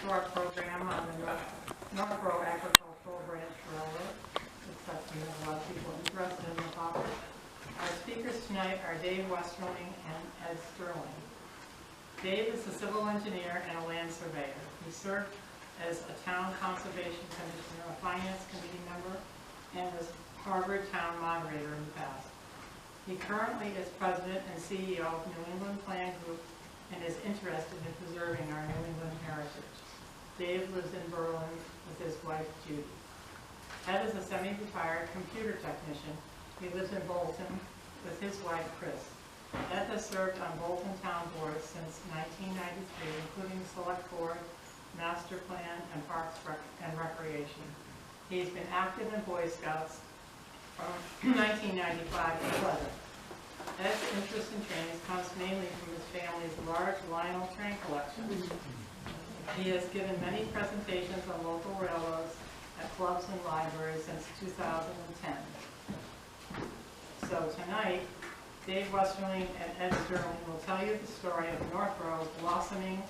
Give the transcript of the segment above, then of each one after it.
short program on the Northboro Agricultural Branch Railroad. It's something that a lot of people are interested in the topic. Our speakers tonight are Dave Westerling and Ed Sterling. Dave is a civil engineer and a land surveyor. He served as a town conservation commissioner, a finance committee member, and was Harvard town moderator in the past. He currently is president and CEO of New England Plan Group and is interested in preserving our New England heritage. Dave lives in Berlin with his wife, Judy. Ed is a semi-retired computer technician. He lives in Bolton with his wife, Chris. Ed has served on Bolton Town Board since 1993, including Select Board, Master Plan, and Parks and Recreation. He's been active in Boy Scouts from 1995 to present. Ed's interest in trains comes mainly from his family's large Lionel train collection. He has given many presentations on local railroads at clubs and libraries since 2010. So tonight, Dave Westerling and Ed Sterling will tell you the story of Northboro's blossoming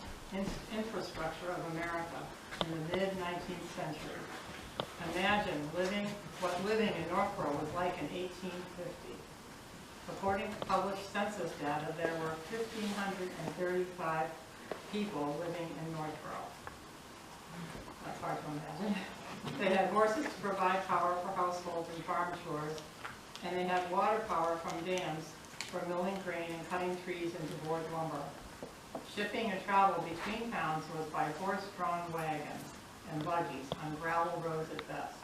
infrastructure of America in the mid-19th century. Imagine what living in Northboro was like in 1850. According to published census data, there were 1,535 people living in Northboro. That's hard to imagine. They had horses to provide power for households and farm chores, and they had water power from dams for milling grain and cutting trees into board lumber. Shipping and travel between towns was by horse-drawn wagons and buggies on gravel roads at best.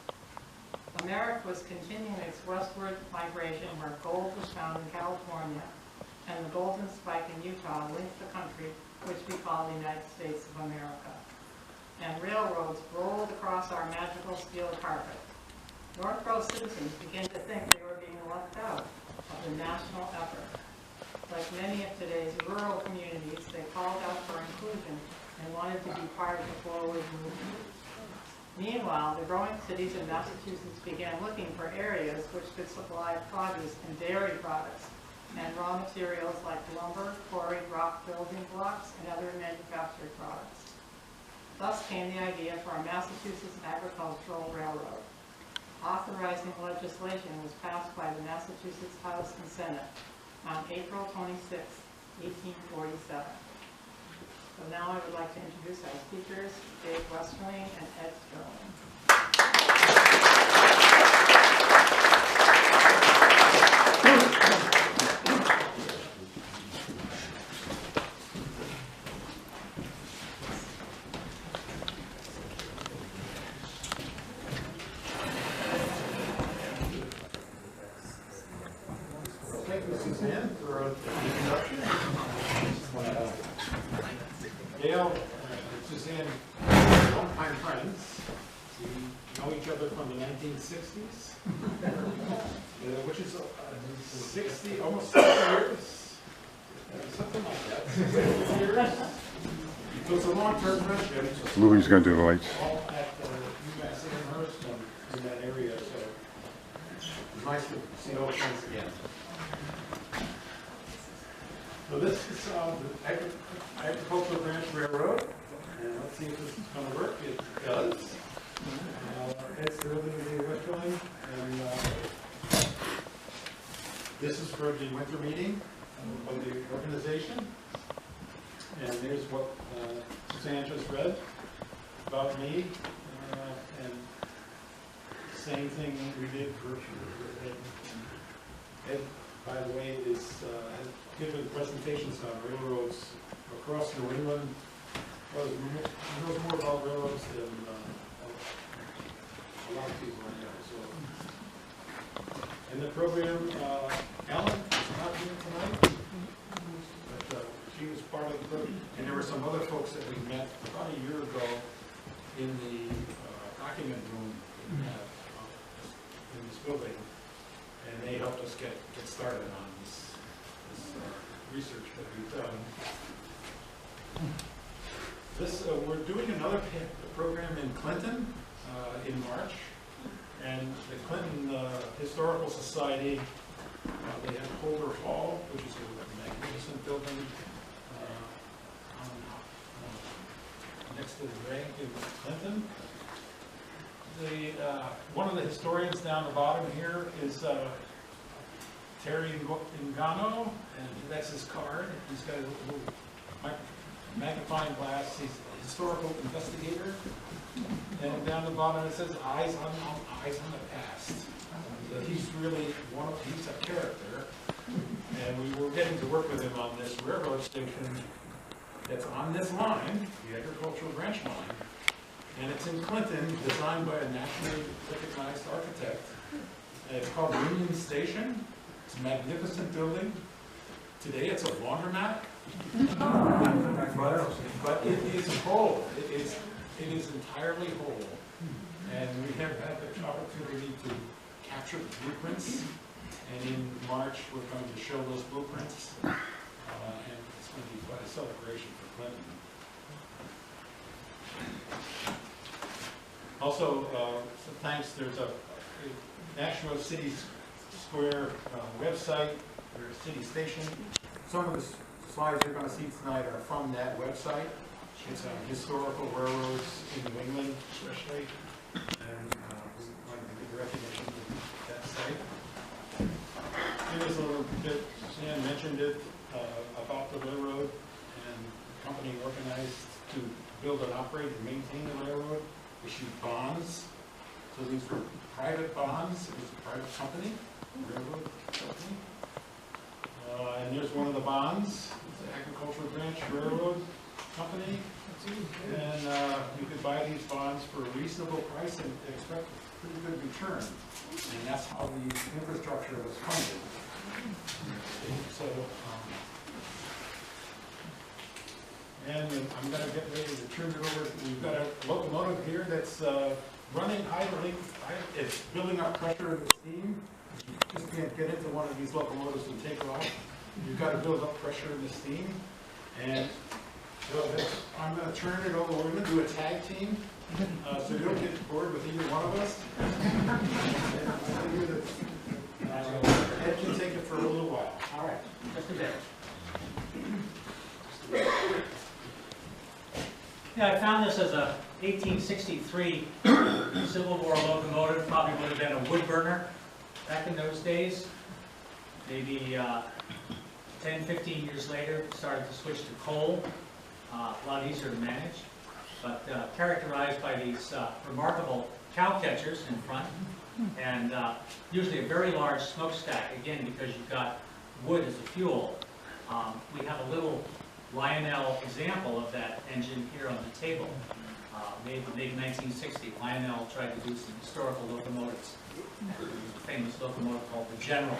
America was continuing its westward migration where gold was found in California and the Golden Spike in Utah linked the country which we call the United States of America. And railroads rolled across our magical steel carpet. Northboro citizens began to think they were being left out of the national effort. Like many of today's rural communities, they called out for inclusion and wanted to be part of the forward movement. Meanwhile, the growing cities in Massachusetts began looking for areas which could supply produce and dairy products and raw materials like lumber, quarry, rock building blocks, and other manufactured products. Thus came the idea for a Massachusetts Agricultural Railroad. Authorizing legislation was passed by the Massachusetts House and Senate on April 26, 1847. So now I would like to introduce our speakers, Dave Westerling and Ed Sterling. Thank you, Suzanne, for the introduction. Dale and Suzanne are longtime friends. We know each other from the 1960s, which is 60, almost 60 years, something like that. 60 years. So it's a long-term friendship. Louie's going to do the lights. All at UMass Amherst and in that area, so it's nice to see old friends again. So this is the Agricultural Branch Railroad, and let's see if this is going to work. It does. Ed Sterling and Dave Westerling, and this is for the winter meeting of the organization. And there's what Suzanne just read about me, and same thing we did for Ed. Ed, by the way, has given presentations on railroads across New England. Well, he knows more about railroads than a lot of people I know. So, in the program, Ellen is not here tonight, but she was part of the program. And there were some other folks that we met about a year ago in the document room in this building. And they helped us get started on this research that we've done. We're doing another program in Clinton in March, and the Clinton Historical Society, they have Holder Hall, which is a magnificent building next next to Clinton. One of the historians down the bottom here is Terry Ngano, and that's his card. He's got a little magnifying glass. He's a historical investigator. And down the bottom it says eyes on the past. So he's really he's a character. And we were getting to work with him on this railroad station that's on this line, the agricultural branch line. And it's in Clinton, designed by a nationally recognized architect. And it's called Union Station. It's a magnificent building. Today it's a laundromat. But it is whole. It is entirely whole. And we have had the opportunity to capture the blueprints. And in March, we're going to show those blueprints. And it's going to be quite a celebration for Clinton. Also, some thanks, there's a Nashville City Square website, or city station. Some of the slides you're going to see tonight are from that website. It's historical railroads in New England, especially. And we want to give recognition to that site. Here's a little bit, Sam mentioned it, about the railroad, and the company organized to build and operate and maintain the railroad, issued bonds. So these were private bonds. It was a private company, railroad company. And here's one of the bonds. It's the Agricultural Branch Railroad Company. And you could buy these bonds for a reasonable price and expect a pretty good return. And that's how the infrastructure was funded. So, and I'm going to get ready to turn it over. We've got a locomotive here that's running idling. It's building up pressure in the steam. You just can't get into one of these locomotives and take off. You've got to build up pressure in the steam. And so I'm going to turn it over. We're going to do a tag team. So you don't get bored with either one of us. Ed can take it for a little while. All right, just a bit. Yeah, I found this as a 1863 Civil War locomotive. Probably would have been a wood burner back in those days. Maybe 10, 15 years later, started to switch to coal. A lot easier to manage, but characterized by these remarkable cow catchers in front, and usually a very large smokestack, again, because you've got wood as a fuel. We have a little Lionel example of that engine here on the table. Made in 1960, Lionel tried to do some historical locomotives. There's a famous locomotive called the General.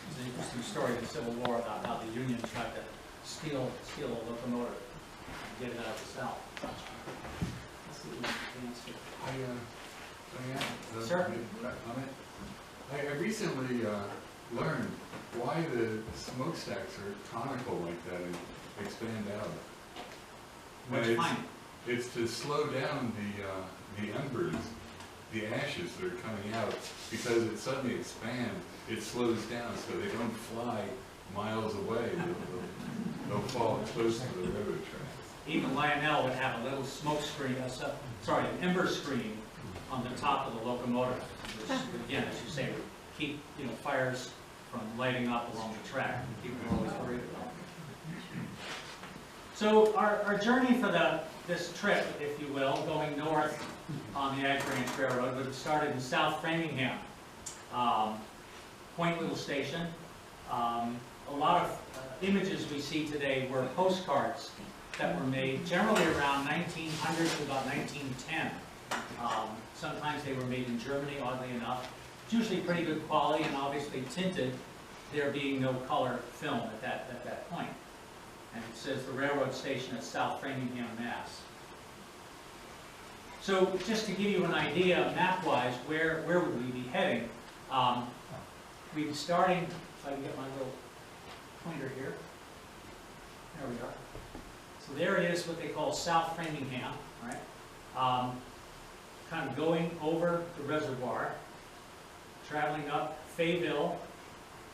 It's an interesting story in the Civil War about how the Union tried to steal a locomotive and get it out of the South. Sir? I recently learned why the smokestacks are conical like that and expand out. What's fine? It's to slow down the embers, the ashes that are coming out, because it suddenly expands, it slows down so they don't fly miles away. They'll fall close to the railroad tracks. Even Lionel would have a little smoke screen, an ember screen on the top of the locomotive, which, again, as you say, would keep fires from lighting up along the track. People were always worried about it. So our journey for this trip, if you will, going north on the Ag Branch Railroad, would have started in South Framingham, quaint little station. A lot of images we see today were postcards that were made generally around 1900 to about 1910. Sometimes they were made in Germany, oddly enough. It's usually pretty good quality and obviously tinted, there being no color film at that point. And it says the railroad station at South Framingham, Mass. So just to give you an idea, map-wise, where would we be heading? We'd be starting, if I can get my little pointer here. There we are. So there it is, what they call South Framingham, right? Kind of going over the reservoir, traveling up Fayetteville,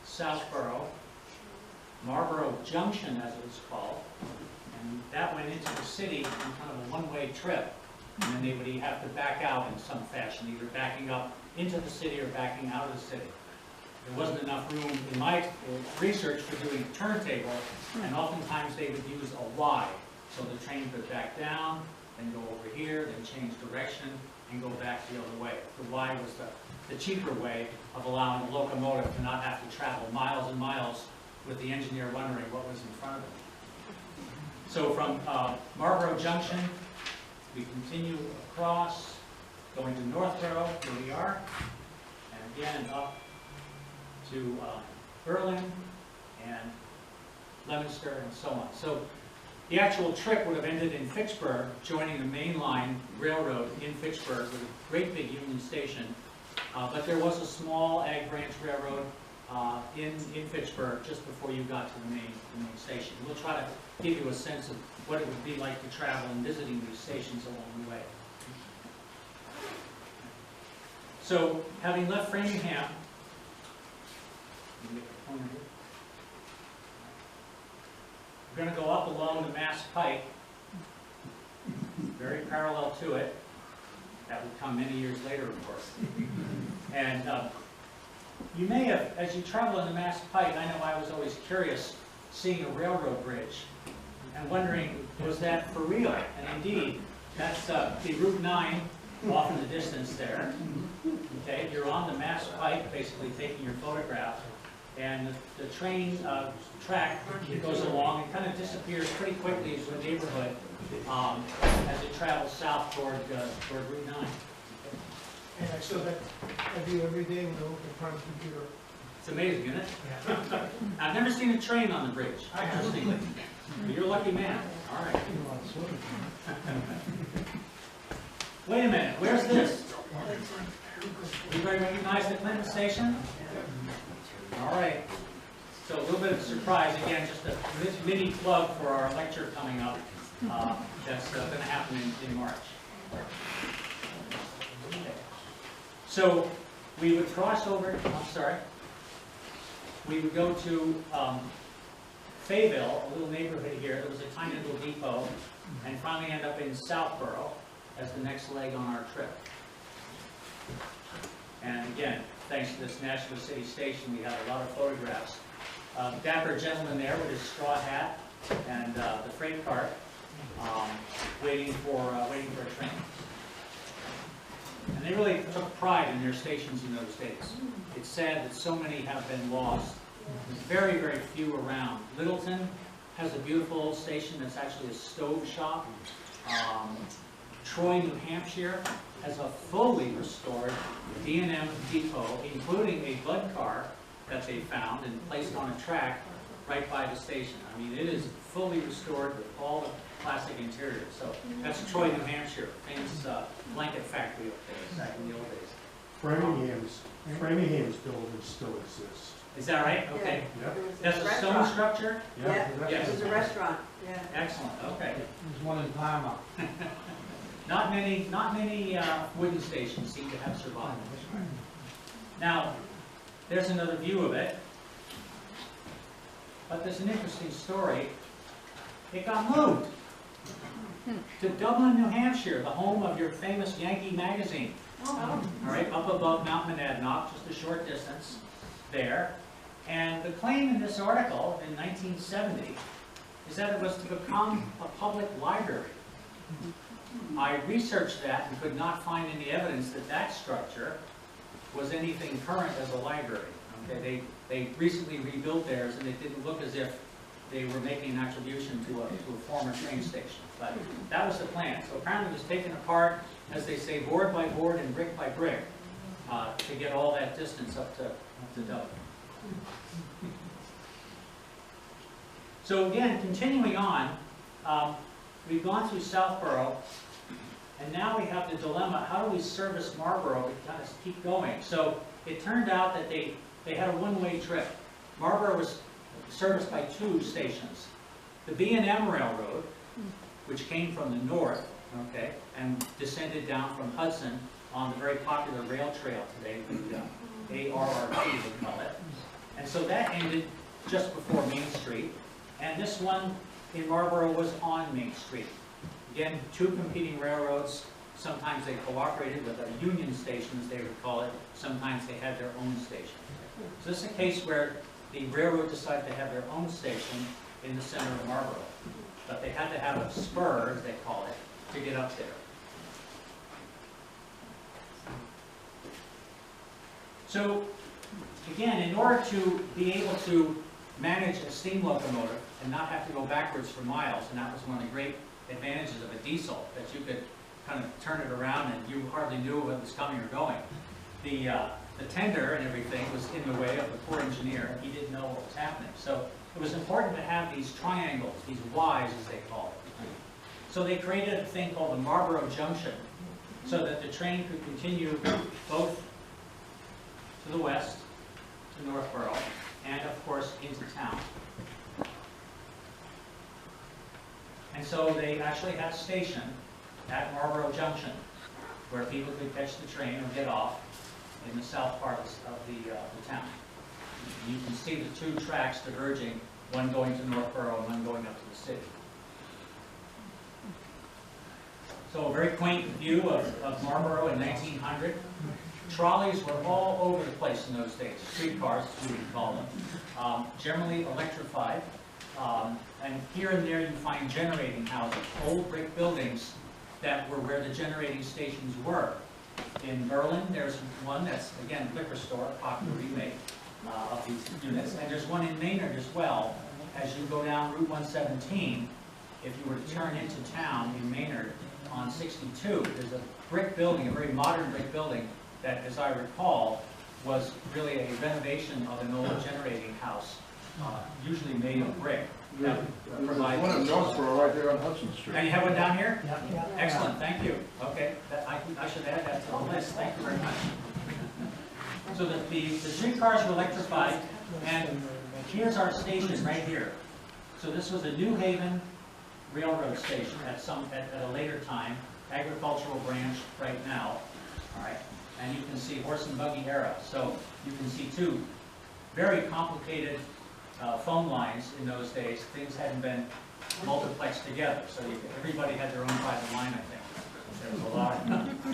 Southboro, Marlboro Junction, as it was called, And that went into the city on kind of a one-way trip. And then they would have to back out in some fashion, either backing up into the city or backing out of the city. There wasn't enough room in my research for doing a turntable, and oftentimes they would use a Y. So the train could back down, then go over here, then change direction, and go back the other way. The Y was the cheaper way of allowing a locomotive to not have to travel miles and miles with the engineer wondering what was in front of him. So from Marlboro Junction, we continue across, going to Northboro, here we are, and again up to Berlin and Leominster and so on. So the actual trip would have ended in Fitchburg, joining the main line railroad in Fitchburg with a great big Union Station. But there was a small Ag Branch Railroad in Fitchburg just before you got to the main station. We'll try to give you a sense of what it would be like to travel and visiting these stations along the way. So, having left Framingham, we're going to go up along the Mass Pike, very parallel to it. That would come many years later, of course. And you may have, as you travel in the Mass Pike, I know I was always curious seeing a railroad bridge and wondering, was that for real? And indeed, that's the Route 9 off in the distance there. Okay, you're on the Mass Pike, basically taking your photograph, and the train track goes along and kind of disappears pretty quickly into a neighborhood as it travels south toward Route 9. And I saw that I do every day when I look in front of the computer. It's amazing, isn't it? Yeah. I've never seen a train on the bridge, interestingly. You're a lucky man. All right. Wait a minute, where's this? Anybody recognize the Clinton Station? All right. So a little bit of a surprise. Again, just a mini plug for our lecture coming up. That's going to happen in March. Okay. So we would cross over, we would go to Fayetteville, a little neighborhood here. There was a tiny little depot, and finally end up in Southboro as the next leg on our trip. And again, thanks to this Nashville City Station, we had a lot of photographs. Dapper gentleman there with his straw hat and the freight cart, waiting for a train. And they really took pride in their stations in those days. It's sad that so many have been lost. There's very, very few around. Littleton has a beautiful old station that's actually a stove shop. Troy, New Hampshire has a fully restored D&M depot, including a Bud car that they found and placed on a track right by the station. I mean, it is fully restored with all the classic interiors. So that's Troy, New Hampshire, famous blanket factory up there back in the old days. Framingham's building still exists. Is that right? Okay. Yeah. That's a stone structure? Yeah, Yes. it was a restaurant, yeah. Excellent, okay. There's one in Parma. Not many wooden stations seem to have survived. Now, there's another view of it. But there's an interesting story. It got moved to Dublin, New Hampshire, the home of your famous Yankee magazine. All right, up above Mount Monadnock, just a short distance there. And the claim in this article in 1970 is that it was to become a public library. I researched that and could not find any evidence that that structure was anything current as a library. Okay, they recently rebuilt theirs, and it didn't look as if they were making an attribution to a former train station. But that was the plan. So apparently it was taken apart, as they say, board by board and brick by brick, to get all that distance up to Dublin. So again, continuing on, we've gone through Southboro, and now we have the dilemma: how do we service Marlboro to kind of keep going? So it turned out that they had a one-way trip. Marlboro was serviced by two stations. The B&M Railroad, which came from the north, okay, and descended down from Hudson on the very popular rail trail today, the ARRT they call it. And so that ended just before Main Street. And this one in Marlboro was on Main Street. Again, two competing railroads. Sometimes they cooperated with a union station, as they would call it. Sometimes they had their own station. So this is a case where the railroad decided to have their own station in the center of Marlboro. But they had to have a spur, as they call it, to get up there. So, again, in order to be able to manage a steam locomotive and not have to go backwards for miles, and that was one of the great advantages of a diesel, that you could kind of turn it around and you hardly knew what was coming or going. The tender and everything was in the way of the poor engineer. He didn't know what was happening. So it was important to have these triangles, these Ys as they call it. So they created a thing called the Marlboro Junction, so that the train could continue both to the west, to Northboro, and of course into town. And so they actually had a station at Marlboro Junction where people could catch the train or get off in the south part of the town. You can see the two tracks diverging, one going to Northboro and one going up to the city. So a very quaint view of Marlboro in 1900. Trolleys were all over the place in those days, streetcars, as we would call them, generally electrified. And here and there you find generating houses, old brick buildings that were where the generating stations were. In Berlin, there's one that's, again, liquor store, popular remake of these units. And there's one in Maynard as well. As you go down Route 117, if you were to turn into town in Maynard on 62, there's a brick building, a very modern brick building that, as I recall, was really a renovation of an old generating house, usually made of brick. That provides one in Northboro right there on Hudson Street. And you have one down here? Yeah. Excellent, thank you. Okay, I should add that to the list. Thank you very much. So the streetcars were electrified, and here's our station right here. So this was a New Haven Railroad station at a later time, agricultural branch right now. All right, and you can see horse and buggy era. So you can see two very complicated phone lines in those days. Things hadn't been multiplexed together, so everybody had their own private line, I think. There was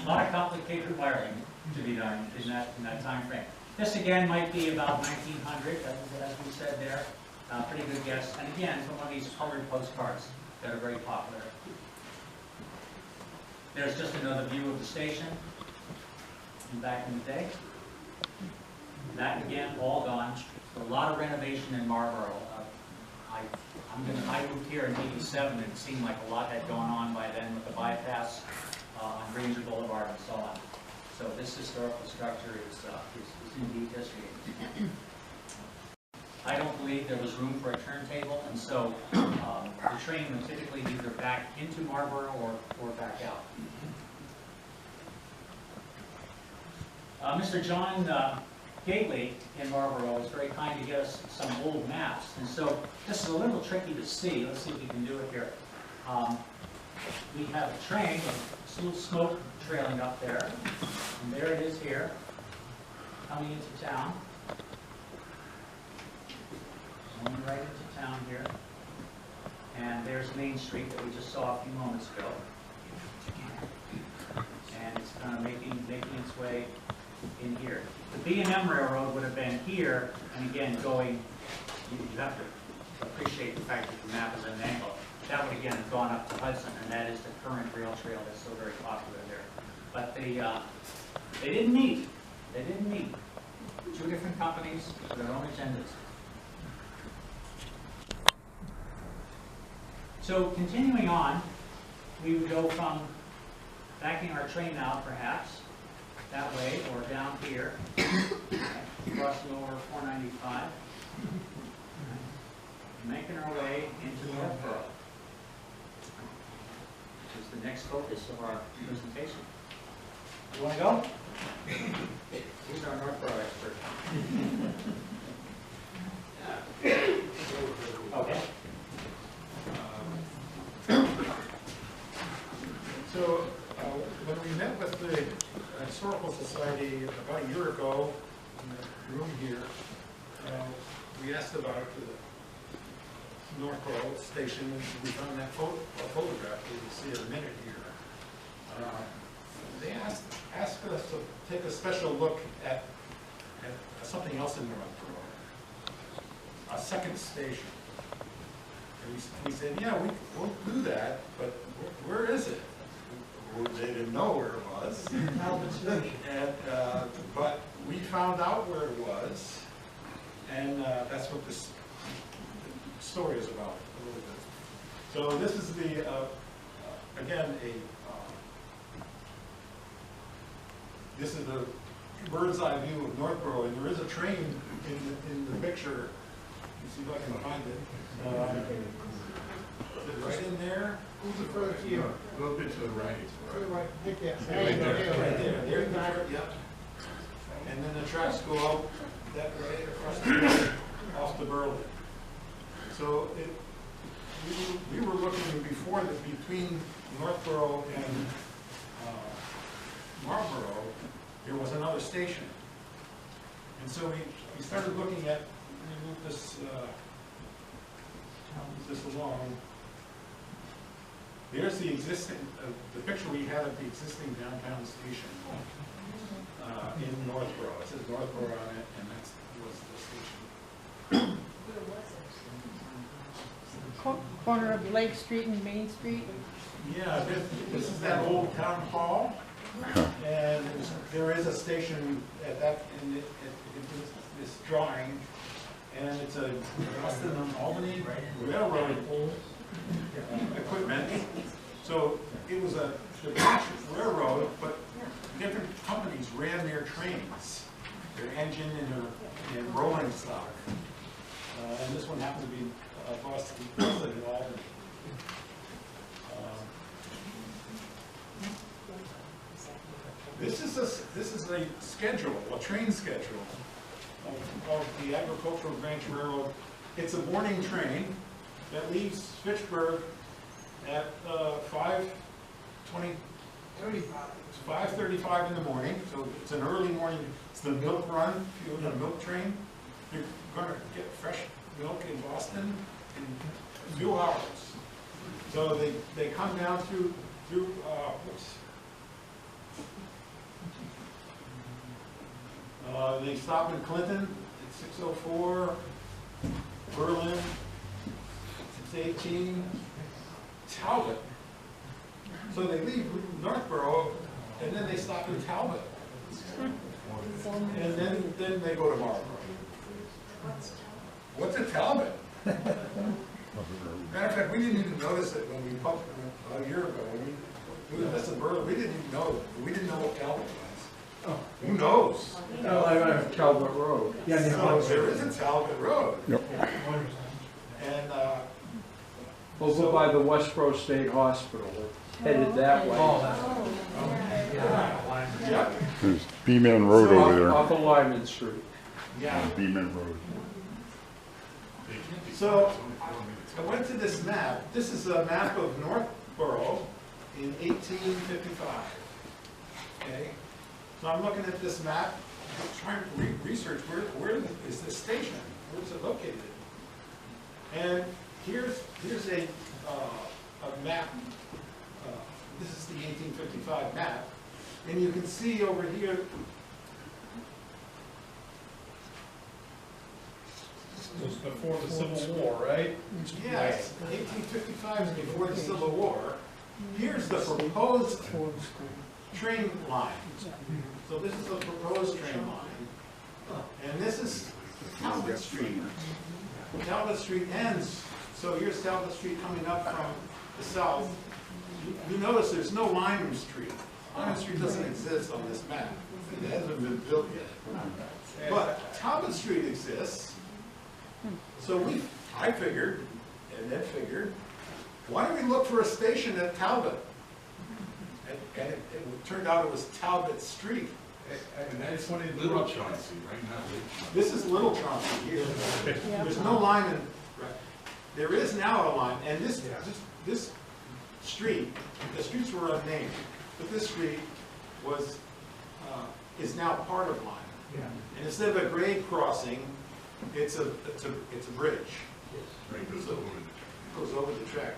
a lot of complicated wiring to be done in that time frame. This again might be about 1900, as we said there. Pretty good guess. And again, from one of these colored postcards that are very popular. There's just another view of the station from back in the day. That again, all gone. A lot of renovation in Marlboro. I moved here in '87, and it seemed like a lot had gone on by then with the bypass on Ranger Boulevard and so on. So this historical structure is indeed history. I don't believe there was room for a turntable, and so the train would typically either back into Marlboro or back out. Mr. John Gately in Marlboro was very kind to get us some old maps, and so this is a little tricky to see. Let's see if we can do it here. We have a train with a little smoke trailing up there, and there it is here, coming into town. Going right into town here, and there's Main Street that we just saw a few moments ago, and it's kind of making its way in here. The B&M Railroad would have been here, and again, going, you have to appreciate the fact that the map is at an angle. That would again have gone up to Hudson, and that is the current rail trail that's so very popular there. But they didn't meet. They didn't meet. Two different companies with their own agendas. So continuing on, we would go from backing our train out, perhaps, that way, or down here, crossing over 495, making our way into Northboro, which is the next focus of our presentation. You want to go? Who's our Northboro expert? Okay. So when we met with the Historical Society about a year ago in the room here, we asked about Northboro station, and we found that photograph that you see in a minute here. They asked us to take a special look at something else in Northboro, a second station. And we said, yeah, we'll do that, but where is it? Well, they didn't know where it was. And, but we found out where it was, and that's what this story is about a little bit. So this is the, again, this is a bird's eye view of Northboro, and there is a train in the picture. Let's see if I can find it. Is it right in there? Who's the first here? A little bit to the right. Right there. Right there. There's the train, yep. And then the tracks go out that way across the road, off to Berlin. So we were looking before that between Northboro and Marlboro, there was another station. And so we started looking at, let me move this along. There's the existing, the picture we had of the existing downtown station in Northboro. It says Northboro on it, and that was the station. Corner of Lake Street and Main Street. Yeah, this is that old town hall, and there is a station at that, in this drawing, and it's a Boston and Albany Railroad equipment. So it was a railroad, but different companies ran their trains, their engine and rolling stock. And this one happened to be Boston and Albany. This is a schedule, a train schedule of the Agricultural Branch Railroad. It's a morning train that leaves Fitchburg at 5:35 in the morning. So it's an early morning. It's the milk run. If you're on a milk train, you're going to get fresh milk in Boston in a few hours. So they come down through whoops. They stop in Clinton at 6:04, Berlin, 6:18, Talbot. So they leave Northboro, and then they stop in Talbot. And then they go to Marlboro. What's a Talbot? Matter of fact, we didn't even notice it when we pumped a year ago. When we was in Berlin, we didn't even know. We didn't know what Talbot was. Oh, who knows? Talbot Road. Yeah, there is a Talbot Road. Yep. And Over by the Westboro State Hospital, headed that way. yeah, There's B-Man Road So, over there. Off of Lyman Street. yeah. B-Man Road. So I went to this map. This is a map of Northboro in 1855. Okay, so I'm looking at this map, trying to research where is this station? Where is it located? And here's a map. This is the 1855 map, and you can see over here. It was before the Civil War, right? Yes, 1855 is before the Civil War. Here's the proposed train line. So this is the proposed train line. And this is Talbot Street. Talbot Street ends. So here's Talbot Street coming up from the south. You notice there's no Lyman Street. Lyman Street doesn't exist on this map. It hasn't been built yet. But Talbot Street exists. So I figured, and Ed figured, why don't we look for a station at Talbot? And it turned out it was Talbot Street. And that's Little Chauncey, right now. This is Little Chauncey here. There's no line in, there is now a line, and this street, the streets were unnamed, but this street was, is now part of Lyman. And instead of a grade crossing, it's a bridge. Right, goes over goes over the track.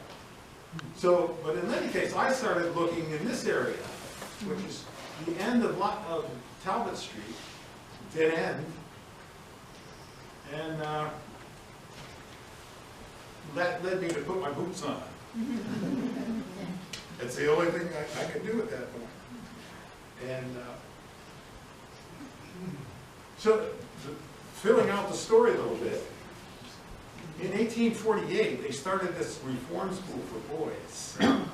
So, but in any case, I started looking in this area, which is the end of Talbot Street, dead end. And that led me to put my boots on. That's the only thing I could do at that point. And so, filling out the story a little bit, in 1848, they started this reform school for boys. And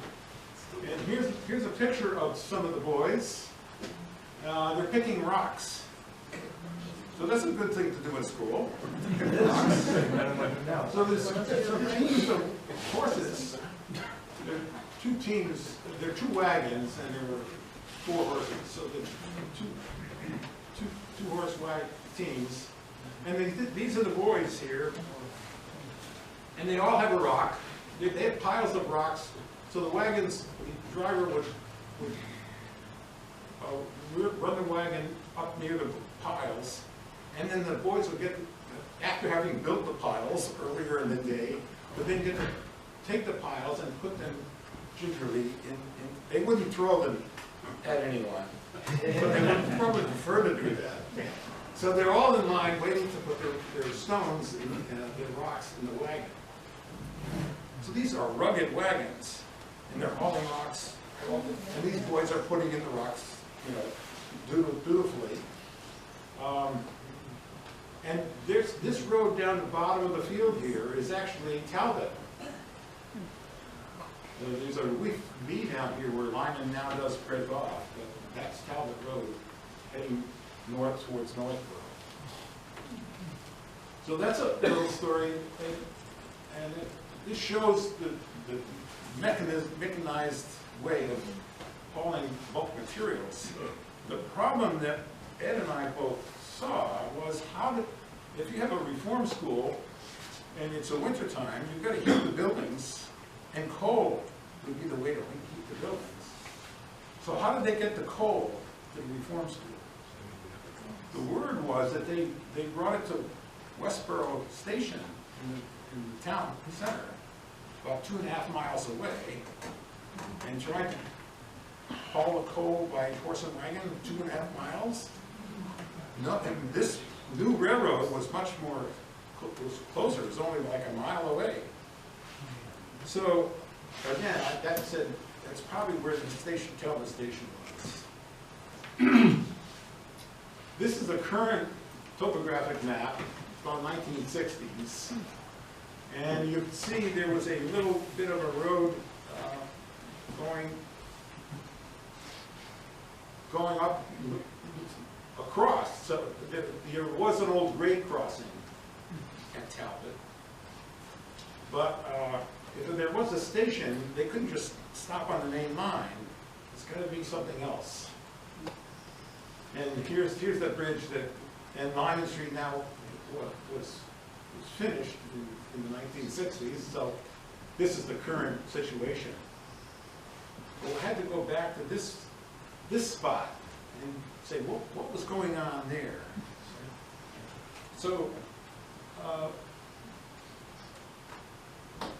here's a picture of some of the boys. They're picking rocks. So that's a good thing to do in school. So there's some teams of horses. There are two teams, there are two wagons, and there were 4 horses. So the two horse wagon teams. And these are the boys here. And they all have a rock. They have piles of rocks. So the wagons, the driver would run the wagon up near the piles. And then the boys would get, after having built the piles earlier in the day, would then get to take the piles and put them gingerly in. They wouldn't throw them at anyone, but they would probably prefer to do that. So they're all in line waiting to put their stones and their rocks in the wagon. So these are rugged wagons, and they're hauling rocks, and these boys are putting in the rocks, dutifully. And there's this road down the bottom of the field here is actually Talbot. There's a V down here where Lyman now does Fred off, but that's Talbot Road heading north towards Northboro. So that's a little story, and this shows the mechanized way of hauling bulk materials. The problem that Ed and I both saw was if you have a reform school and it's a winter time, you've got to heat the buildings, and coal would be the way to heat the buildings. So how did they get the coal to the reform school? The word was that they brought it to Westboro Station in the town center, about 2.5 miles away, and tried to haul the coal by horse and wagon 2.5 miles. No, and this new railroad was much more closer. It was only like a mile away. So again, that's probably where the Talbot Station was. This is a current topographic map from 1960s, and you can see there was a little bit of a road going up across. So there was an old grade crossing at Talbot, but if there was a station, they couldn't just stop on the main line. It's got to be something else. And here's the bridge and Lyman Street now was finished in the 1960s. So this is the current situation. But we had to go back to this spot and say, what was going on there? So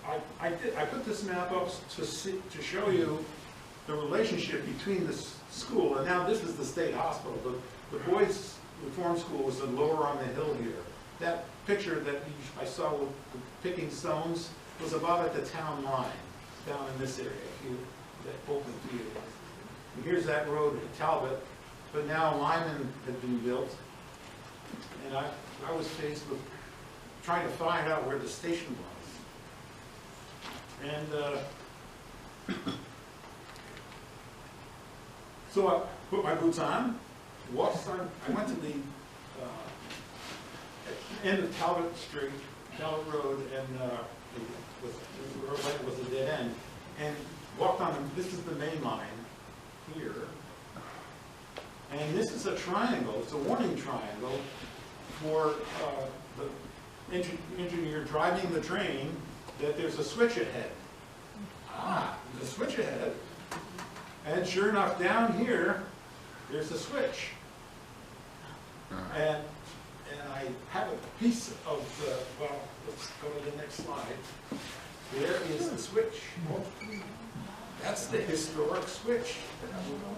I put this map up to show you the relationship between this school, and now this is the state hospital. The boys' reform school was lower on the hill here. That picture that I saw with the picking stones was about at the town line, down in this area, that open field. And here's that road at Talbot, but now Lyman had been built, and I was faced with trying to find out where the station was. And so I put my boots on, I went to the end of Talbot Street, Talbot Road, and it was a dead end, and walked on, this is the main line here, and this is a triangle, it's a warning triangle for the engineer driving the train that there's a switch ahead. There's a switch ahead. And sure enough, down here, there's a switch. And and I have a piece of the, well, let's go to the next slide. There is the switch. That's the historic switch that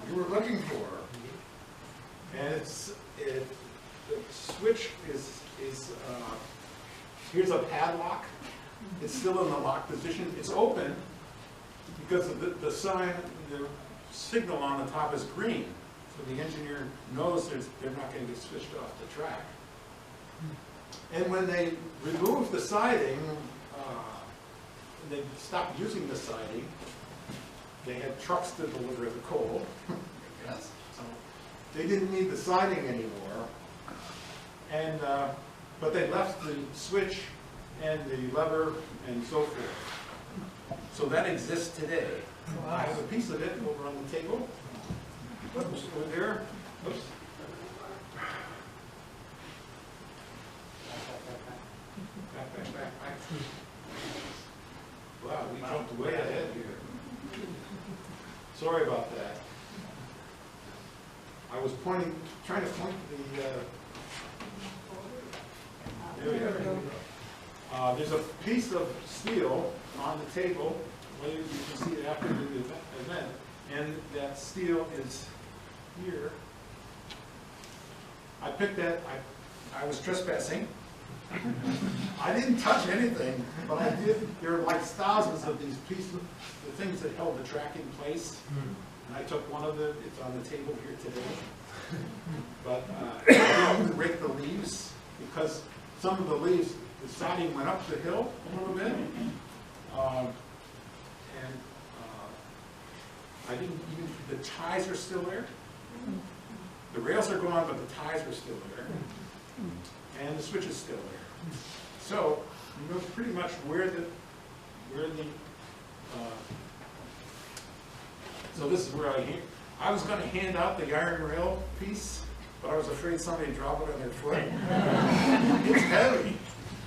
you were looking for. And the switch is here's a padlock. It's still in the lock position. It's open because of the sign, the signal on the top is green. So the engineer knows they're not going to get switched off the track. And when they removed the siding, they stopped using the siding. They had trucks to deliver the coal, I guess. So they didn't need the siding anymore. And but they left the switch and the lever and so forth. So that exists today. I have a piece of it over on the table. Oops, over there. Oops. Back. Wow, we jumped way ahead here. Sorry about that. I was trying to point the, there we go. There's a piece of steel on the table. Later you can see it after the event. And that steel is here. I picked that, I was trespassing. I didn't touch anything, but I did. There are like thousands of these pieces, the things that held the track in place. And I took one of them. It's on the table here today. But I didn't rake the leaves because some of the leaves, the siding went up the hill a little bit. I didn't even, the ties are still there. The rails are gone, but the ties are still there. And the switch is still there. So you know pretty much where the so this is where I was going to hand out the iron rail piece, but I was afraid somebody would drop it on their foot. It's heavy.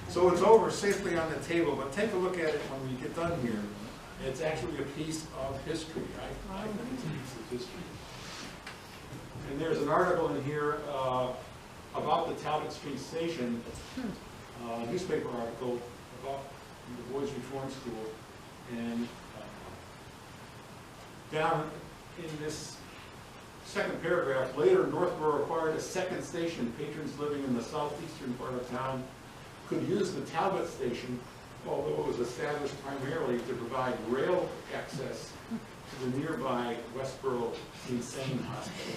So it's over safely on the table, but take a look at it when we get done here. It's actually a piece of history. I think it's a piece of history. And there's an article in here about the Talbot Street Station, a newspaper article about the Boys Reform School. And down in this second paragraph, later Northboro acquired a second station. Patrons living in the southeastern part of town could use the Talbot Station, although it was established primarily to provide rail access to the nearby Westboro Insane Hospital.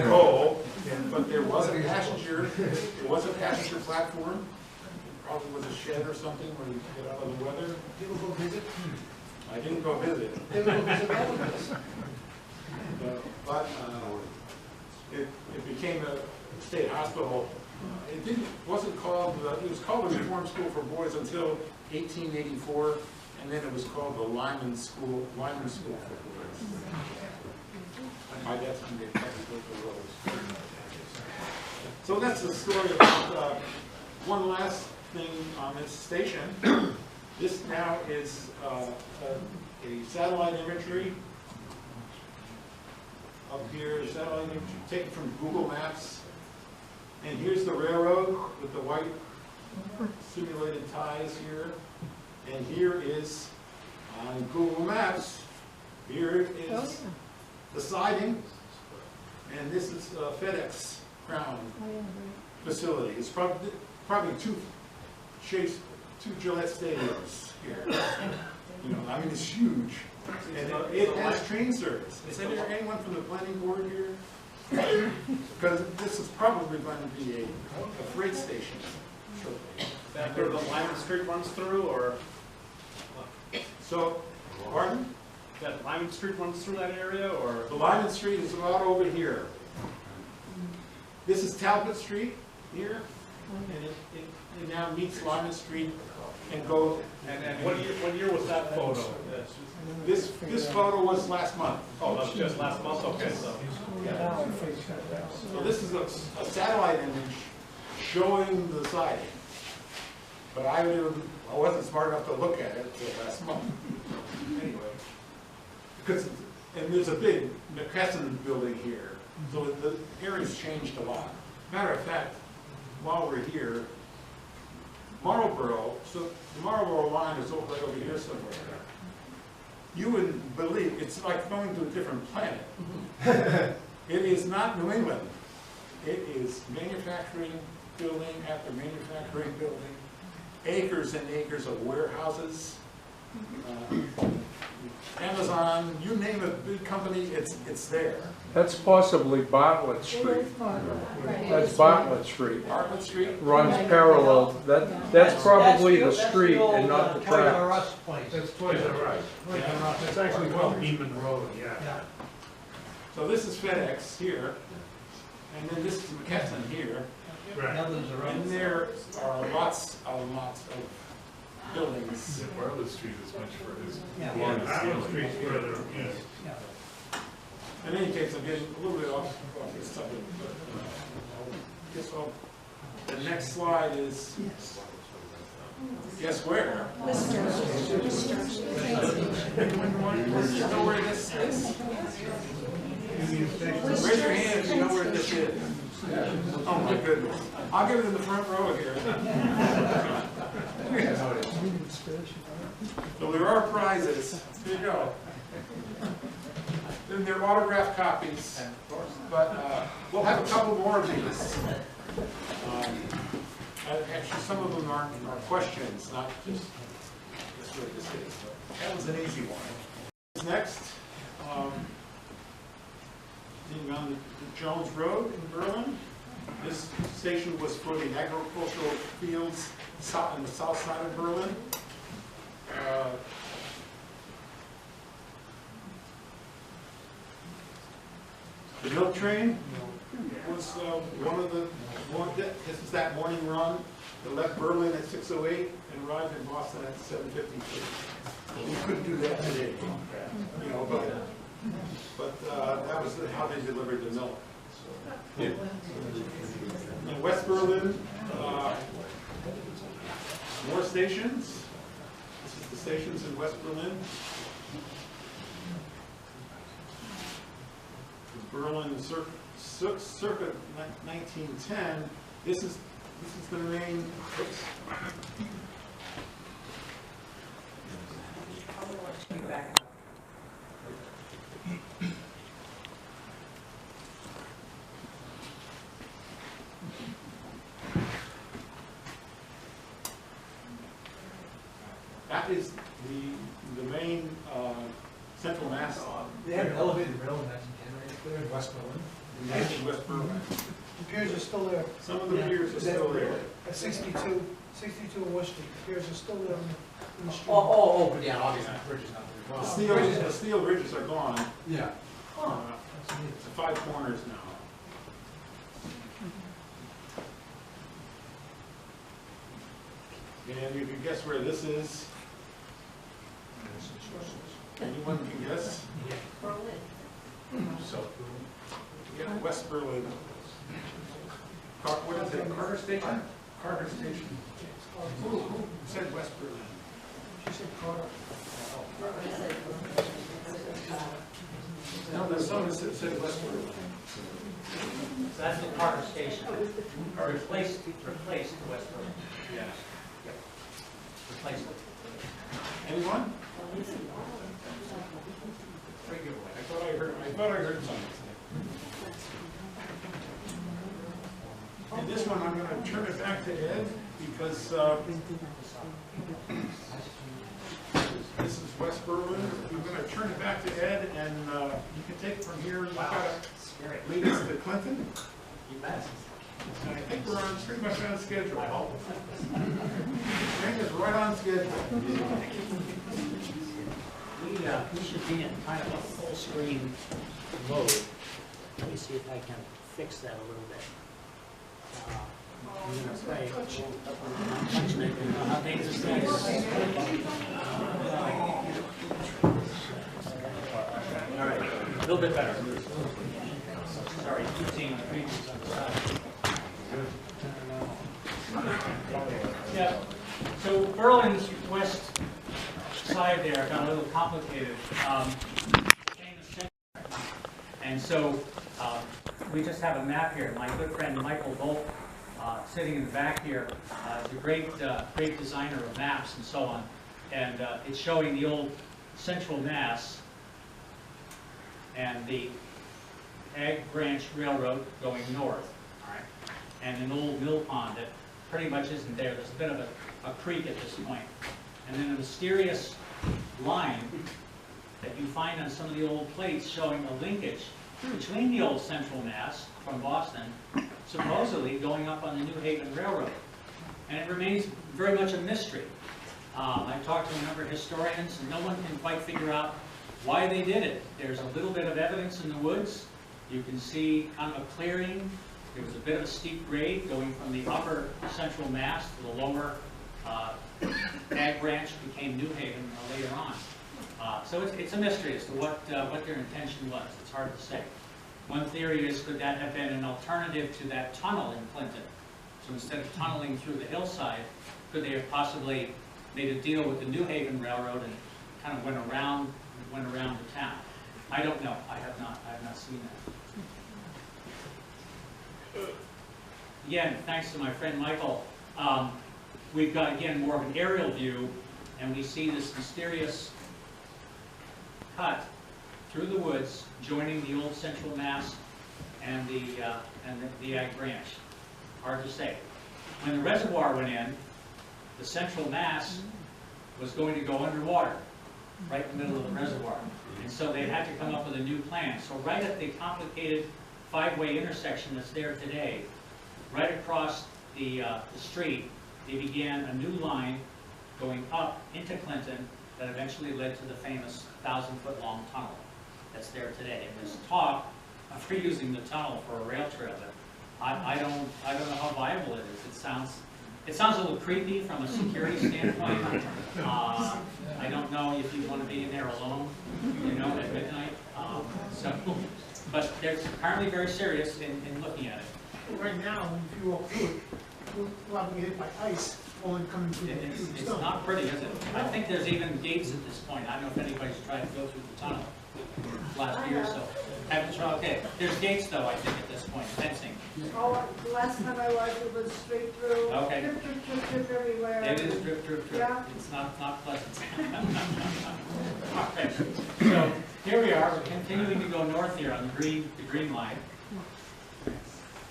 Coal, but there was a passenger platform. There probably was a shed or something where you could get out of the weather. Did you go visit? I didn't go visit. Did you go visit that one? But it became a state hospital. It wasn't called, it was called the Reform School for Boys until 1884, and then it was called the Lyman School for Boys. By that time, they probably built the roads. So that's the story about one last thing on this station. This now is a satellite imagery. Up here, satellite imagery taken from Google Maps. And here's the railroad with the white simulated ties here. And here is, on Google Maps, here is the siding. And this is FedEx Crown facility. It's probably two Gillette stadiums here. You know, I mean, it's huge. And it has train service. Is there anyone from the planning board here? Because this is probably going to be a freight station. That where the Lyman Street runs through, or? So, pardon? That Lyman Street runs through that area, or? The Lyman Street is about over here. This is Talbot Street here, and it now meets Lyman Street and goes. And what year was that photo? This photo was last month. Oh, that was just last month. Okay, so. Yeah. So this is a satellite image showing the siding, but I wasn't smart enough to look at it until last month. Anyway, and there's a big McKesson building here, So the area's changed a lot. Matter of fact, while we're here, Marlboro, so the Marlboro line is over, right over here somewhere. You wouldn't believe, it's like going to a different planet. It is not New England. It is manufacturing building after manufacturing building, acres and acres of warehouses. Amazon, you name a big company, it's there. That's possibly Bartlett Street. That's Bartlett Street. Bartlett Street, Runs parallel, that's probably the street and not the Toys R tracks. Us place. That's Toys R Us. It's actually called Beaman Road, yeah. Yeah. so this is FedEx here, and then this is McKesson here, Right. and there are lots of buildings. Yeah, Bartlett Street is much further. Yeah. along the Bartlett ceiling. Street's further east. In any case, I'm getting a little bit off this subject, but guess the next slide is, guess where? You know where this is? Raise your hand if you know where this is. Oh my goodness. I'll give it in the front row here. So there are prizes. Here you go. Then they're autographed copies, but we'll have a couple more of these. Actually, some of them are questions, not just where this is. But that was an easy one. Next, being on the Jones Road in Berlin. This station was for the agricultural fields on the south side of Berlin. The milk train was this is that morning run that left Berlin at 6:08 and arrived in Boston at 7:52. We couldn't do that today, you know, but that was how they delivered the milk. So, in West Berlin, more stations. This is the stations in West Berlin. Berlin circa 1910. This is the main. Oops. That is the main central mast. They had an elevated rail in 1910, right? They're in West Berlin. In West Berlin. The piers are still there. Some of the piers are still there. At 62 West Street, the piers are still there in the street. But yeah, obviously, the bridge is not very well. The steel ridges are gone. Yeah. It's the 5 corners now. And you can guess where this is. Anyone can guess? Berlin. So, yeah, West Berlin. What is it? Carter Station? Carter Station. Who said West Berlin? She said Carter. No, there's someone that said West Berlin. So that's the Carter Station. Replaced West Berlin. Yeah. Replaced it. Anyone? Great giveaway. I thought I heard something. And this one, I'm going to turn it back to Ed because this is West Berlin. I'm going to turn it back to Ed, and you can take it from here. You've got to lead us to Clinton. You bet. And I think we're pretty much on schedule. Train is right on schedule. We should be in kind of a full screen mode. Let me see if I can fix that a little bit. I'm gonna play. How big is this? All right, a little bit better. Sorry, keep seeing the previews on the side. Yeah, so Berlin's west side there got a little complicated. And so we just have a map here. My good friend Michael Volk, sitting in the back here, is a great designer of maps and so on. And it's showing the old Central Mass and the Ag Branch Railroad going north, all right? And an old mill pond that pretty much isn't there. There's a bit of a creek at this point. And then a mysterious line that you find on some of the old plates showing a linkage between the old Central Mass from Boston, supposedly going up on the New Haven Railroad. And it remains very much a mystery. I've talked to a number of historians, and no one can quite figure out why they did it. There's a little bit of evidence in the woods. You can see kind of a clearing. There was a bit of a steep grade going from the upper Central Mass to the lower Ag Branch became New Haven later on. So it's a mystery as to what their intention was. It's hard to say. One theory is, could that have been an alternative to that tunnel in Clinton? So instead of tunneling through the hillside, could they have possibly made a deal with the New Haven Railroad and kind of went around the town? I don't know. I have not seen that. Again, thanks to my friend Michael, we've got again more of an aerial view, and we see this mysterious cut through the woods, joining the old Central Mass and the Ag Branch. Hard to say. When the reservoir went in, the Central Mass was going to go underwater, right in the middle of the reservoir. And so they had to come up with a new plan. So right at the complicated five-way intersection that's there today, right across the street, they began a new line going up into Clinton that eventually led to the famous 1,000-foot-long tunnel that's there today. And there's talk of reusing the tunnel for a rail trail, but I don't know how viable it is. It sounds a little creepy from a security standpoint. I don't know if you want to be in there alone, you know, at midnight. But they're apparently very serious in looking at it. Right now, if you walk through it, you're liable to get hit by ice falling coming through the It's stone. not pretty, is it? I think there's even gates at this point. I don't know if anybody's tried to go through the tunnel last year or so. Haven't tried, okay. There's gates though, I think, at this point, fencing. Oh, the last time I was, it was straight through. Okay. Drip, drip, drip, drip everywhere. It is drip, drip, drip. Yeah. It's not pleasant. Okay. So here we are. We're continuing to go north here on the green line.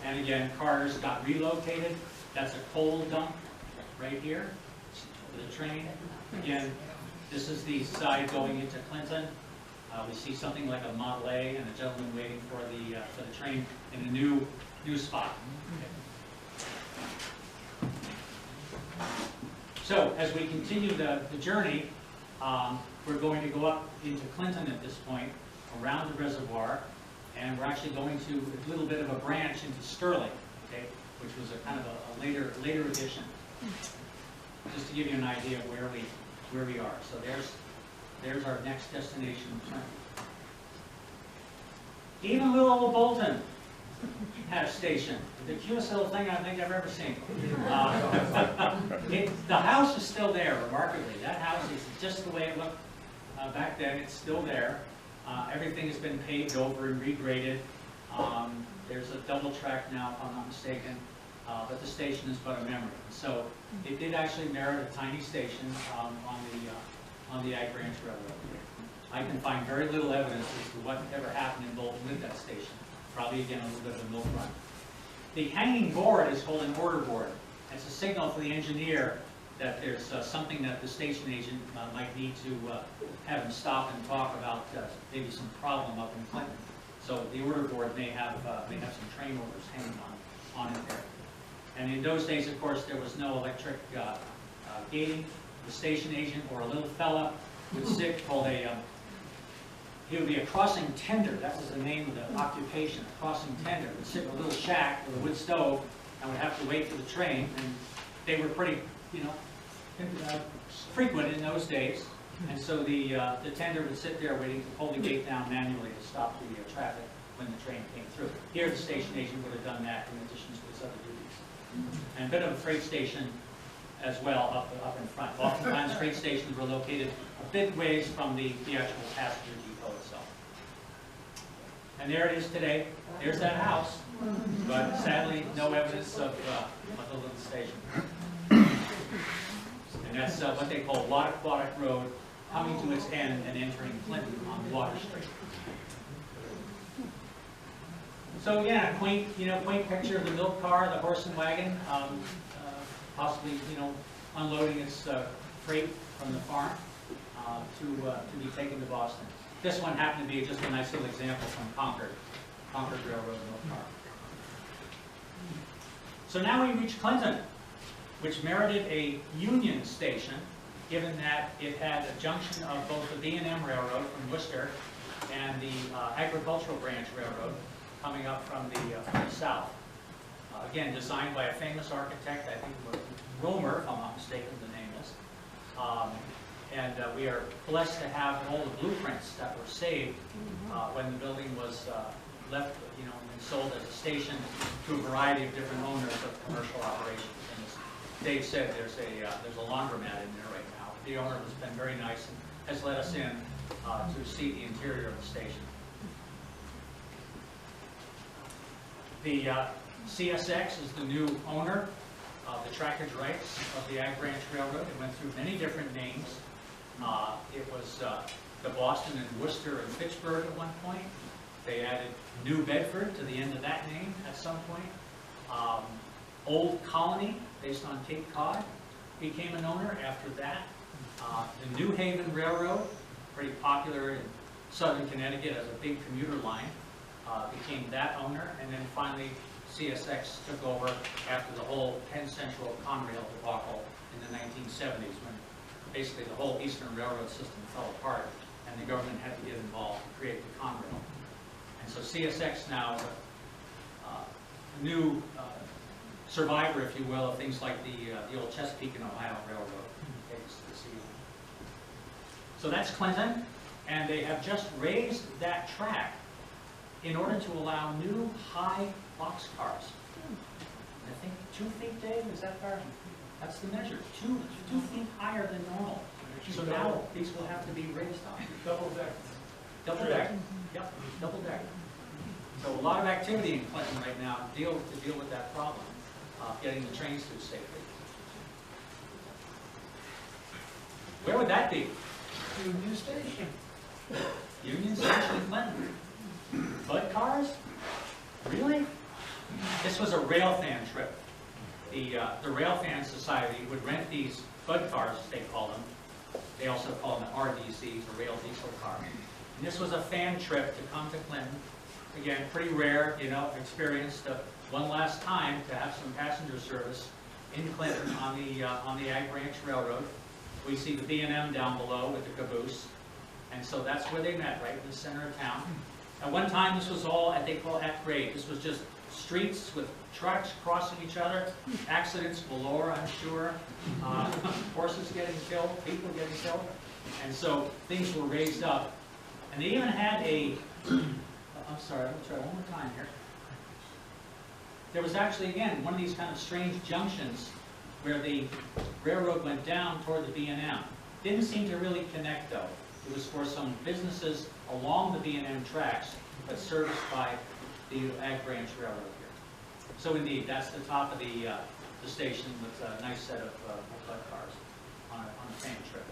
And again, cars got relocated. That's a coal dump right here for the train. Again, this is the side going into Clinton. We see something like a Model A and a gentleman waiting for the train in a new spot. So as we continue the journey, we're going to go up into Clinton at this point, around the reservoir, and we're actually going to a little bit of a branch into Sterling, okay, which was a kind of a later addition. Just to give you an idea of where we are. So there's our next destination. Even little old Bolton had a station. The cutest little thing I think I've ever seen. The house is still there, remarkably. That house is just the way it looked back then. It's still there. Everything has been paved over and regraded. There's a double track now, if I'm not mistaken. But the station is but a memory. So it did actually merit a tiny station on the Ag Branch Railroad. I can find very little evidence as to what ever happened in Bolton with that station. Probably, again, a little bit of a milk run. The hanging board is called an order board. It's a signal for the engineer that there's something that the station agent might need to have him stop and talk about maybe some problem up in Clinton. So the order board may have some train orders hanging on it there. And in those days, of course, there was no electric gating. The station agent or a little fella would sit called he would be a crossing tender. That was the name of the occupation, a crossing tender. Would sit in a little shack with a wood stove and would have to wait for the train. And they were pretty, frequent in those days. And so the tender would sit there waiting to pull the gate down manually to stop the traffic when the train came through. Here, the station agent would have done that in addition to his other duties. And a bit of a freight station as well up in front. Oftentimes, freight stations were located a bit ways from the actual passenger depot itself. And there it is today. There's that house, but sadly, no evidence of the little station. And that's what they call Wattaquatic Road, coming to its end and entering Clinton on Water Street. So yeah, quaint picture of the milk car, the horse and wagon, possibly, unloading its freight from the farm to be taken to Boston. This one happened to be just a nice little example from Concord Railroad milk car. So now we reach Clinton, which merited a Union station, given that it had a junction of both the B&M Railroad from Worcester and the Agricultural Branch Railroad coming up from the south. Again, designed by a famous architect, I think it was Romer, if I'm not mistaken, the name is. And we are blessed to have all the blueprints that were saved when the building was left, and sold as a station to a variety of different owners of commercial operations. And as Dave said, there's a laundromat in there right now. The owner has been very nice and has let us in to see the interior of the station. The CSX is the new owner of the trackage rights of the Ag Branch Railroad. It went through many different names. It was the Boston and Worcester and Fitchburg at one point. They added New Bedford to the end of that name at some point. Old Colony, based on Cape Cod, became an owner after that. The New Haven Railroad, pretty popular in southern Connecticut as a big commuter line, became that owner. And then finally, CSX took over after the whole Penn Central Conrail debacle in the 1970s, when basically the whole Eastern Railroad system fell apart and the government had to get involved to create the Conrail. And so CSX now is a new survivor, if you will, of things like the old Chesapeake and Ohio Railroad. So that's Clinton, and they have just raised that track in order to allow new high boxcars. I think 2 feet, Dave, is that fair? That's the measure, 2 feet higher than normal. So now these will have to be raised up. Double deck. Double deck, yep, double deck. So a lot of activity in Clinton right now to deal with that problem, getting the trains through safely. Where would that be? Union Station. Union Station in Clinton. Bud cars? Really? This was a railfan trip. The Railfan Society would rent these Bud cars, as they call them. They also call them RDCs, or rail diesel cars. And this was a fan trip to come to Clinton. Again, pretty rare, experience to one last time to have some passenger service in Clinton on the Ag Branch Railroad. We see the B&M down below with the caboose. And so that's where they met, right in the center of town. At one time, this was all, they call at grade. This was just streets with trucks crossing each other, accidents galore, I'm sure, horses getting killed, people getting killed. And so things were raised up. And they even had I'm sorry, I'll try one more time here. There was actually, again, one of these kind of strange junctions where the railroad went down toward the B&M. Didn't seem to really connect, though. It was for some businesses along the B&M tracks, but serviced by the Ag Branch Railroad here. So indeed, that's the top of the station with a nice set of Bud cars on a fan trip.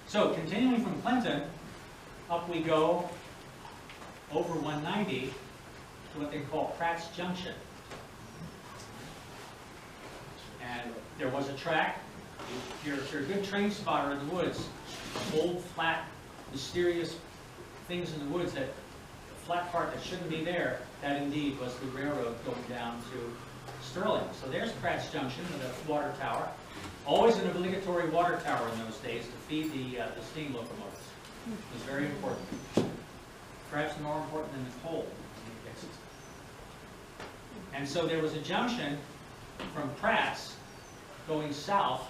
So continuing from Clinton, up we go over 190 to what they call Pratt's Junction. And there was a track. If you're a good train spotter in the woods, old, flat, mysterious things in the woods, that flat part that shouldn't be there, that indeed was the railroad going down to Sterling. So there's Pratt's Junction with a water tower. Always an obligatory water tower in those days to feed the steam locomotives. It was very important. Perhaps more important than the coal in many cases. And so there was a junction from Pratt's going south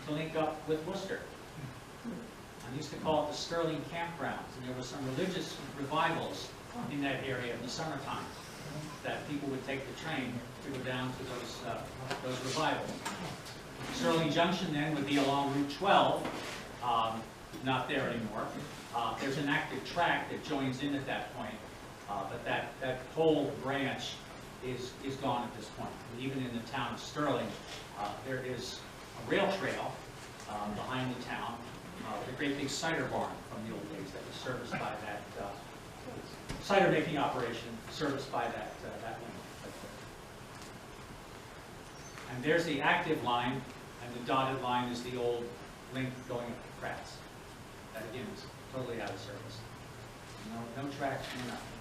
to link up with Worcester. I used to call it the Sterling Campgrounds, and there were some religious revivals in that area in the summertime that people would take the train to go down to those revivals. Sterling Junction then would be along Route 12, not there anymore. There's an active track that joins in at that point, but that whole branch is gone at this point. And even in the town of Sterling, there is a rail trail behind the town, with a great big cider barn from the old days that was serviced by that cider making operation, serviced by that link. And there's the active line, and the dotted line is the old link going up to Pratt's. That again is totally out of service. No tracks, no nothing.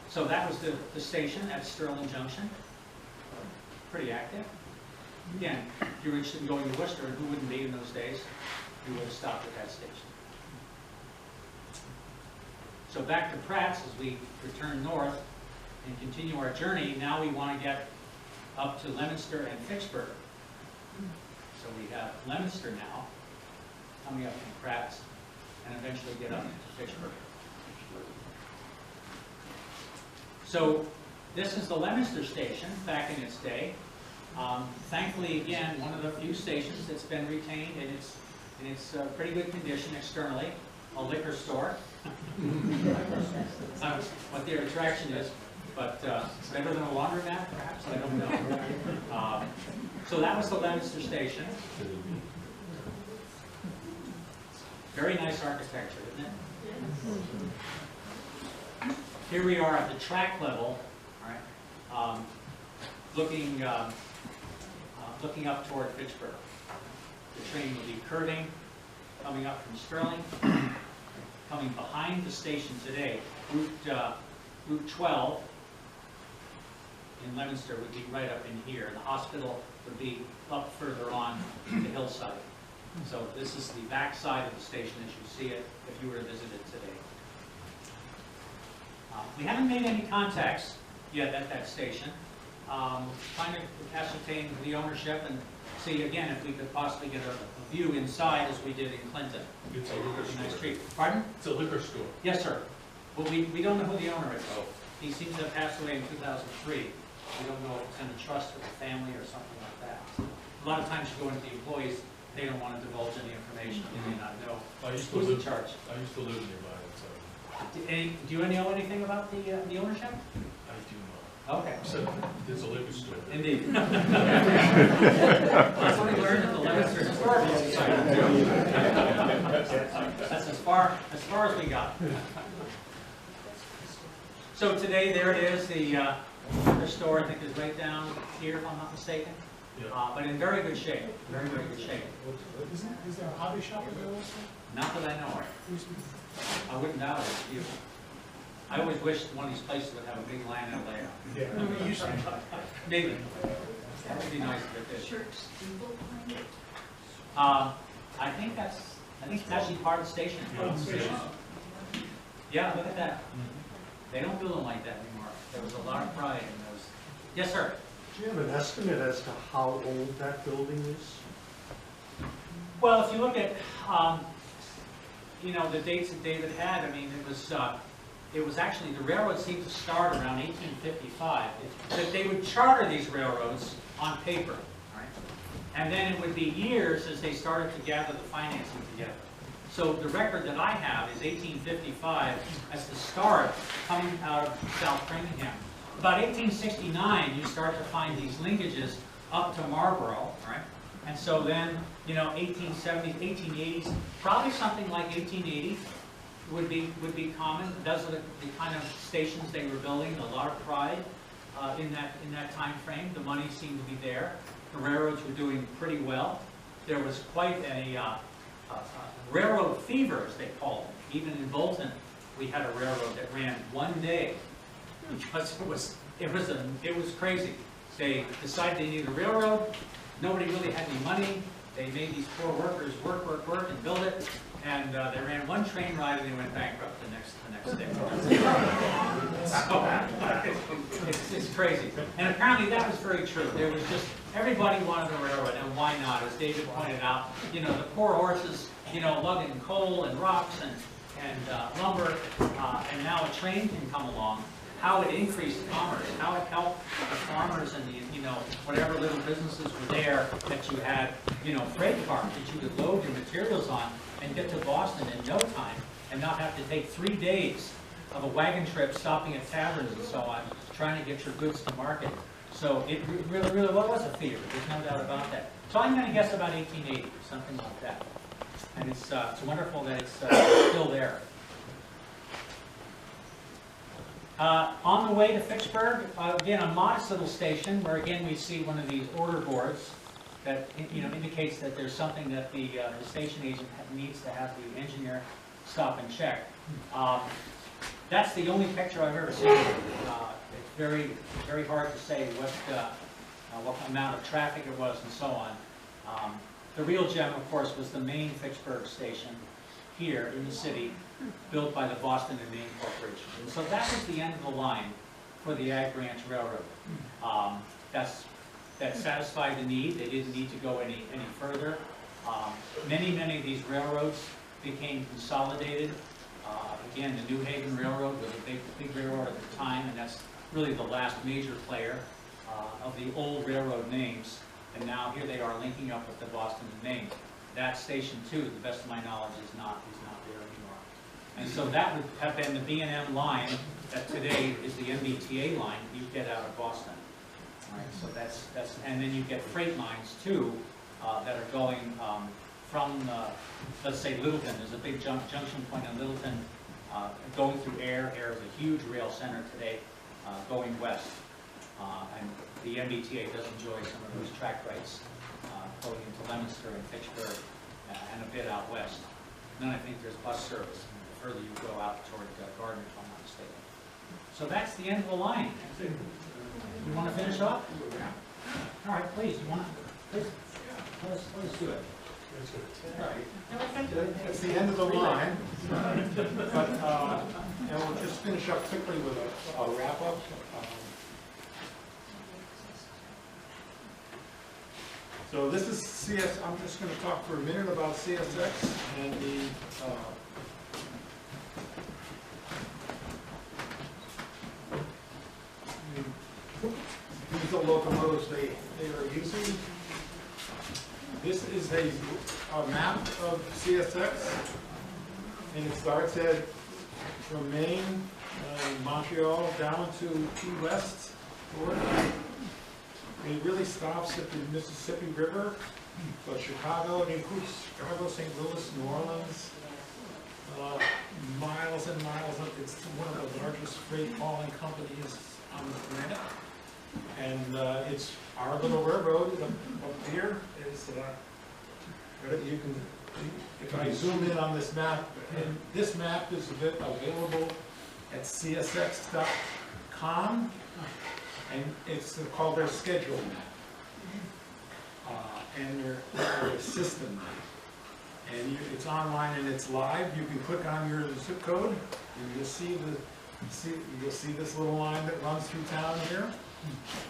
So that was the station at Sterling Junction. Pretty active. Again, if you're interested in going to Worcester, and who wouldn't be in those days, you would have stopped at that station. So back to Pratt's as we return north and continue our journey. Now we want to get up to Leominster and Fitchburg. So we have Leominster now, coming up from Pratt's, and eventually get up to Fitchburg. So this is the Leominster station back in its day. Thankfully, again, one of the few stations that's been retained in its pretty good condition externally. A liquor store. What their attraction is, but better than a laundromat, perhaps, I don't know. So that was the Leominster station. Very nice architecture, isn't it? Here we are at the track level, all right, looking up toward Fitchburg. The train will be curving, coming up from Sterling, coming behind the station today. Route 12 in Leominster would be right up in here. The hospital would be up further on the hillside. So this is the back side of the station as you see it if you were to visit it today. We haven't made any contacts yet at that station. Trying to ascertain the ownership and see again if we could possibly get a view inside as we did in Clinton. It's a liquor store. Nice street. Pardon? It's a liquor store. Yes, sir. Well, we don't know who the owner is. Oh. He seems to have passed away in 2003. We don't know if it's in a trust with the family or something like that. A lot of times you go into the employees, they don't want to divulge any information. They may not know who's in charge. I used to live nearby it, so Do you know anything about the ownership? I do know. Okay. So it's a liquor store. Indeed. That's what we learned in the Leominster Historical Society. That's as far as we got. So today, there it is. The store, I think, is right down here, if I'm not mistaken. Yeah. But in very good shape. Very, very good shape. Is there a hobby shop in there also? Not that I know of. I wouldn't doubt it. Either. I always wished one of these places would have a big line out layout. Yeah, we used to. Maybe. That would be nice if it did. I think that's actually part of the station. Yeah, look at that. They don't build them like that anymore. There was a lot of pride in those. Yes, sir. Do you have an estimate as to how old that building is? Well, if you look at, the dates that David had, I mean, it was actually, the railroad seemed to start around 1855. That they would charter these railroads on paper, right? And then it would be years as they started to gather the financing together. So the record that I have is 1855 as the start coming out of South Framingham. About 1869, you start to find these linkages up to Marlborough, right? And so then, 1870s, 1880s, probably something like 1880 would be common. Those are the kind of stations they were building. A lot of pride in that time frame. The money seemed to be there. The railroads were doing pretty well. There was quite a railroad fever, as they called it. Even in Bolton, we had a railroad that ran one day because it was crazy. They decided they needed a railroad. Nobody really had any money. They made these poor workers work and build it. And they ran one train ride and they went bankrupt the next day. So, it's crazy. And apparently that was very true. There was just, everybody wanted a railroad, and why not? As David pointed out, the poor horses, lugging coal and rocks and lumber, and now a train can come along how it increased commerce, how it helped the farmers and the, whatever little businesses were there that you had, freight cars that you could load your materials on and get to Boston in no time and not have to take 3 days of a wagon trip stopping at taverns and so on, trying to get your goods to market. So it really, really was a theater. There's no doubt about that. So I'm going to guess about 1880 or something like that. And it's wonderful that it's still there. On the way to Fitchburg, again, a modest little station where again we see one of these order boards that indicates that there's something that the station agent needs to have the engineer stop and check. That's the only picture I've ever seen. It's very, very hard to say what amount of traffic it was and so on. The real gem, of course, was the main Fitchburg station here in the city, built by the Boston and Maine Corporation. And so that was the end of the line for the Ag Branch Railroad. That satisfied the need. They didn't need to go any further. Many of these railroads became consolidated. Again, the New Haven Railroad was a big railroad at the time, and that's really the last major player of the old railroad names. And now here they are linking up with the Boston and Maine. That station, too, to the best of my knowledge, is not there anymore. And so that would have been the B&M line that today is the MBTA line you get out of Boston. All right, so that's and then you get freight lines too that are going from let's say Littleton. There's a big junction point in Littleton going through Air. Air is a huge rail center today, going west, and the MBTA does enjoy some of those track rights going into Leominster and Fitchburg and a bit out west. And then I think there's bus service the further you go out toward Gardner, if I'm not mistaken. So that's the end of the line. You want to finish off? All right, please. You want to? Please. Let us do it. All right. It's the end of the line, but we'll just finish up quickly with a wrap-up. So this is CS. I'm just going to talk for a minute about CSX and the diesel locomotives they are using. This is a map of CSX, and it starts from Maine, Montreal, down to Key West, Florida. It really stops at the Mississippi River, but Chicago, it includes Chicago, St. Louis, New Orleans, miles and miles. It's one of the largest freight hauling companies on the planet. And it's our little railroad up here is, you can, if I zoom in on this map, and this map is available at csx.com, and it's called their schedule map, and their system map. And it's online and it's live. You can click on your zip code, and you'll see this little line that runs through town here.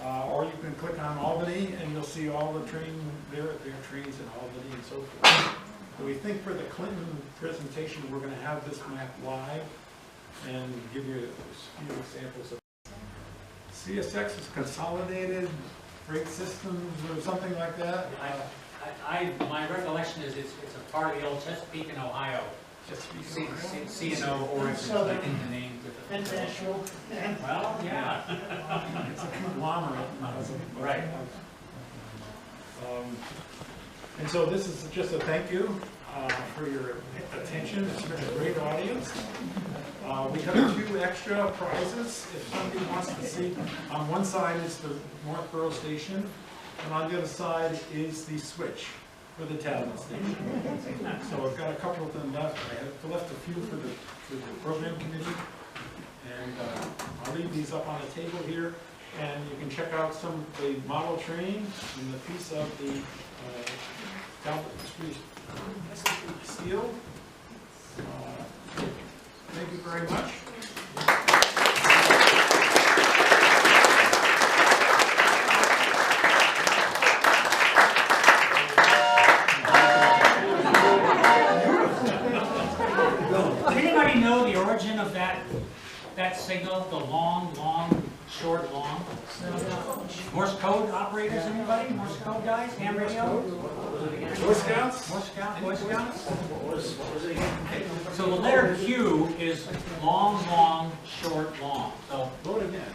Or you can click on Albany and you'll see all the their trains in Albany and so forth. So we think for the Clinton presentation we're going to have this map live and give you a few examples of CSX is Consolidated Freight Systems or something like that. My recollection is it's a part of the old Chesapeake and Ohio. C&O Orange, So I think the name. International. Well, yeah. It's a conglomerate. Right. And so this is just a thank you for your attention. It's been a great audience. We have 2 extra prizes if somebody wants to see. On one side is the Northboro station, and on the other side is the switch for the tablet station. So I've got a couple of them left. I have left a few for the program committee. And I'll leave these up on the table here. And you can check out some of the model train and the piece of the Talbot Street steel. Thank you very much. Does anybody know the origin of that that signal, the long, long, short, long? Morse code operators, anybody? Morse code guys, ham radio? Boy Scouts? Morse Scout, Boy Scouts? So the letter Q is long, long, short, long. So Vote again.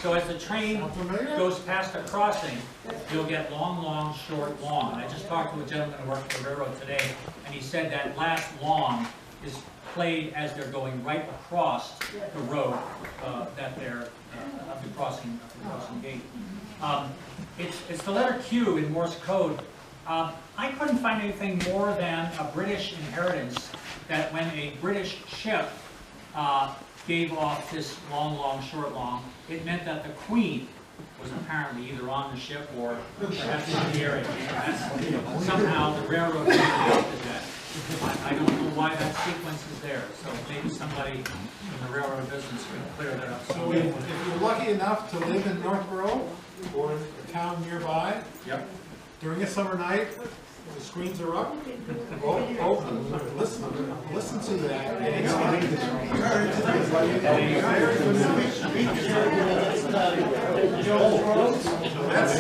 So as the train Sound familiar? goes past a crossing, you'll get long, long, short, long. I just talked to a gentleman who worked for the railroad today, and he said that last long is played as they're going right across the road that they're of the crossing gate. It's the letter Q in Morse code. I couldn't find anything more than a British inheritance that when a British ship gave off this long, long, short, long, it meant that the Queen was apparently either on the ship or perhaps in the area. That's, somehow the railroad adopted that. I don't know why that sequence is there, so maybe somebody in the railroad business can clear that up. So if you're lucky enough to live in Northboro or a town nearby, Yep. during a summer night, the screens are up, open, listen to that. And it's very familiar. So that's